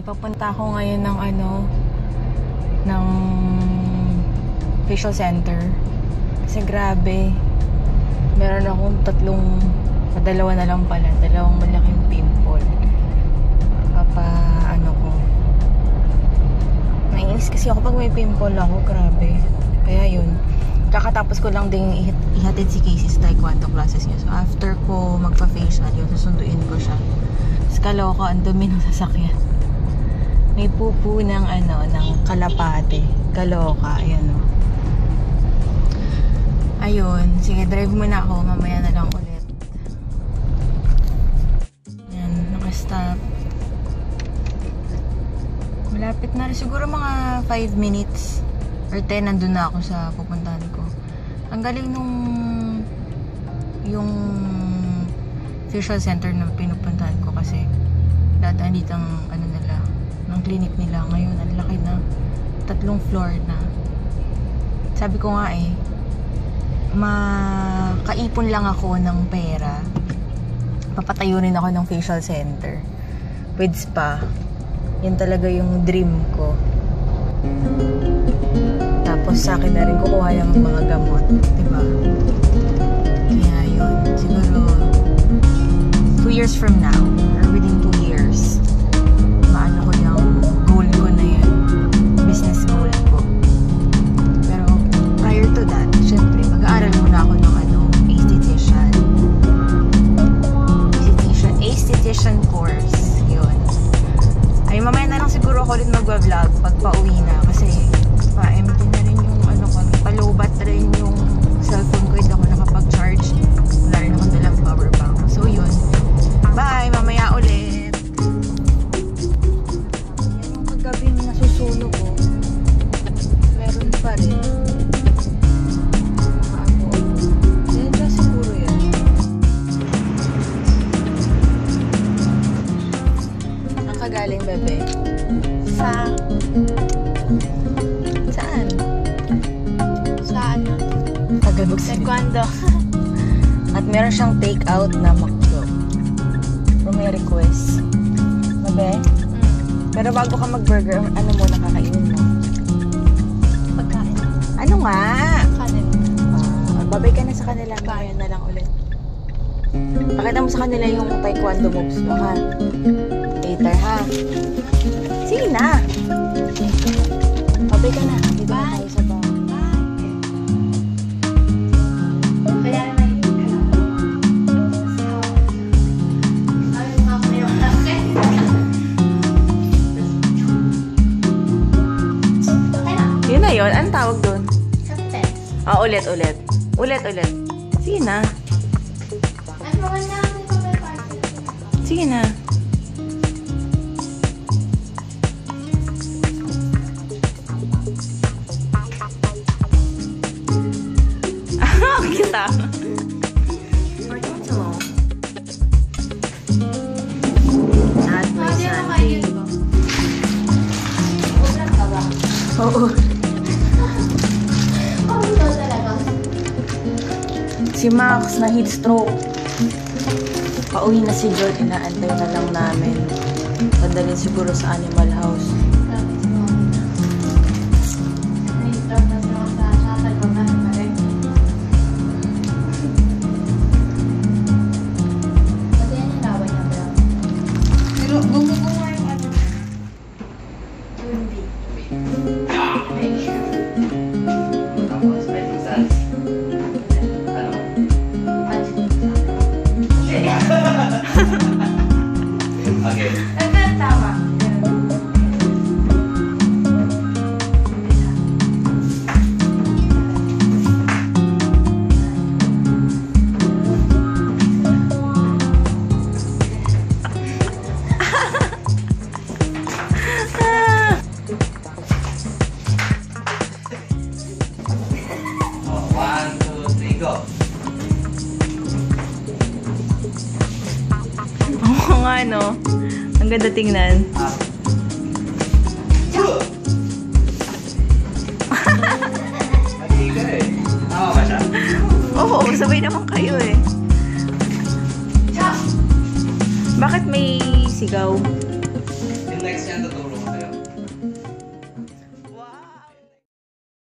papunta ako ngayon ng ng facial center. Kasi grabe, meron akong dalawa na lang pala, dalawang malaking pimple. Naiinis kasi ako pag may pimple ako, grabe. Kaya yun, kakatapos ko lang ding ihatid si Casey sa taekwondo classes niya. So after ko magpa-facial, yun, susunduin ko siya. Tapos kaloka, ang dumi ng sasakyan. May pupu ng ng kalapate. Kaloka, ayan o. Ayun, sige, drive muna ako, mamaya na lang ulit. Yan, nakastop. Malapit na rin, siguro mga 5 minutes or 10 nandun na ako sa pupuntahan ko. Ang galing nung yung facial center na pinupuntahan ko kasi dadaan dito ang nila, ng clinic nila. Ngayon, ang laki na, 3 floor na. Sabi ko nga makaipon lang ako ng pera, papatayo rin ako ng facial center with spa. Yan talaga yung dream ko. Tapos sa akin na rin kukuha yung mga gamot, diba? Kaya yun, siguro 2 years from now or within 2 years, maano ko yung goal ko na yan, business goal ko. Pero prior to that, syempre mag-aaral muna ako ng esthetician course. Yun. Ay, mamaya na lang siguro ako ulit mag-vlog pag pauwi na kasi pa-empty na rin yung ko, palobat rin yung cellphone ko, hindi ako nakapag-charge. Wala rin akong dalang power bank. So yun. Bye! Mamaya ulit. Yan yung magabing nasusulo ko. Meron pa rin. Galing bebe saan? Tagalog taekwondo. At meron siyang take out na McDo from my request bebe. Pero bago ka mag-burger, ano muna kakainin mo? Pagkain. Ano nga? Kanin. Babay ka na sa kanila, mamaya na lang ulit. Pakita mo sa kanila yung taekwondo moves mo, ha? Later, ha? Sige na! Babay ka na. Dito na tayo sa bar. Kaya naman yun ka na. Yun na yun. Anong tawag doon? Ulit. Sige na. Sige na. Kita. At may Sunday. Oo. Si Max na heat stroke. Pauwi na si John, inaantay na lang namin. Padalhin siguro sa animal house. Oo nga, no? Ang ganda tingnan. Oo, sabay naman kayo eh. Bakit may sigaw?